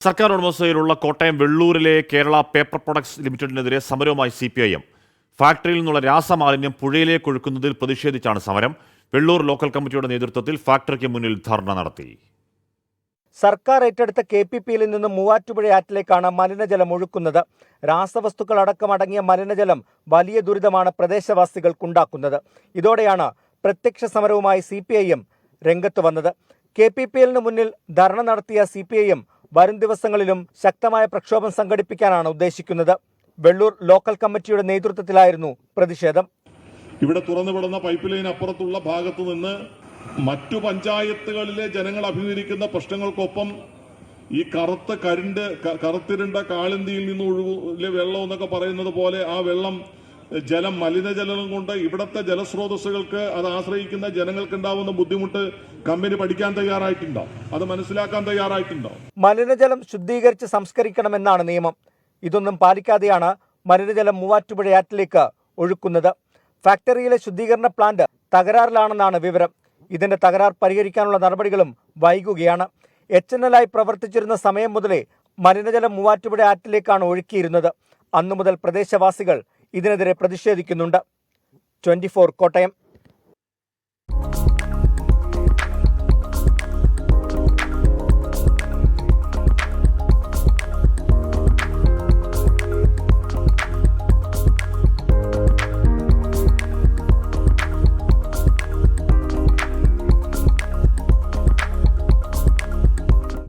സർക്കാർ ഉടമസ്ഥയിലുള്ള Kottayam വെള്ളൂരിലെ Kerala paper products ലിമിറ്റഡിനെതിരെ സമരവുമായി CPIM. ഫാക്ടറിയിൽ നിന്നുള്ള രാസമാലിന്യം പുഴയിലേക്ക് ഒഴുക്കുന്നതിൽ പ്രതിഷേധിച്ചാണ് സമരം. വെള്ളൂർ ലോക്കൽ കമ്മിറ്റിയുടെ നേതൃത്വത്തിൽ ഫാക്ടറിക്ക് മുന്നിൽ ധർണ നടത്തി. സർക്കാർ ഏറ്റെടുത്ത KPPയിൽ നിന്നും മൂവാറ്റുപുഴ ആറ്റിലേക്കാണ് മലിനജലം ഒഴുക്കുന്നത്. രാസവസ്തുക്കൾ അടക്കമടങ്ങിയ മലിനജലം വലിയ ദുരിതമാണ് പ്രദേശവാസികൾക്കുണ്ടാക്കുന്നത്. ഇതോടെയാണ് പ്രത്യക്ഷ സമരവുമായി CPIM രംഗത്ത് വന്നത്. KPPലിന് മുന്നിൽ ധർണ നടത്തിയ CPIM വരും ദിവസങ്ങളിലും ശക്തമായ പ്രക്ഷോഭം സംഘടിപ്പിക്കാനാണ് ഉദ്ദേശിക്കുന്നത്. വെള്ളൂർ ലോക്കൽ കമ്മിറ്റിയുടെ നേതൃത്വത്തിലായിരുന്നു പ്രതിഷേധം. ഇവിടെ തുറന്നുവിടുന്ന പൈപ്പ് ലൈൻ അപ്പുറത്തുള്ള ഭാഗത്തു നിന്ന് മറ്റു പഞ്ചായത്തുകളിലെ ജനങ്ങൾ അഭിമുഖീകരിക്കുന്ന പ്രശ്നങ്ങൾക്കൊപ്പം ഈ കറുത്തിരുണ്ട കാളിന്തിയിൽ നിന്ന് ഒഴുകിയ വെള്ളം എന്നൊക്കെ പറയുന്നത് പോലെ ആ വെള്ളം മലിനജലം കൊണ്ട് ഇവിടത്തെ ജലസ്രോതസ്സുകൾക്ക് അത് ആശ്രയിക്കുന്ന ജനങ്ങൾക്ക് ഉണ്ടാവുന്ന ബുദ്ധിമുട്ട് കമ്പനി പഠിക്കാൻ തയ്യാറായിട്ടുണ്ടോ? അത് മനസ്സിലാക്കാൻ തയ്യാറായിട്ടുണ്ടോ? മലിനജലം ശുദ്ധീകരിച്ച് സംസ്കരിക്കണമെന്നാണ് നിയമം. ഇതൊന്നും പാലിക്കാതെയാണ് മലിനജലം മൂവാറ്റുപുഴ ആറ്റിലേക്ക് ഒഴുക്കുന്നത്. ഫാക്ടറിയിലെ ശുദ്ധീകരണ പ്ലാന്റ് തകരാറിലാണെന്നാണ് വിവരം. ഇതിന്റെ തകരാർ പരിഹരിക്കാനുള്ള നടപടികളും വൈകുകയാണ്. HNL പ്രവർത്തിച്ചിരുന്ന സമയം മുതലേ മലിനജലം മൂവാറ്റുപുഴ ആറ്റിലേക്കാണ് ഒഴുക്കിയിരുന്നത്. അന്നു മുതൽ പ്രദേശവാസികൾ ഇതിനെതിരെ പ്രതിഷേധിക്കുന്നുണ്ട്. 24 കോട്ടയം.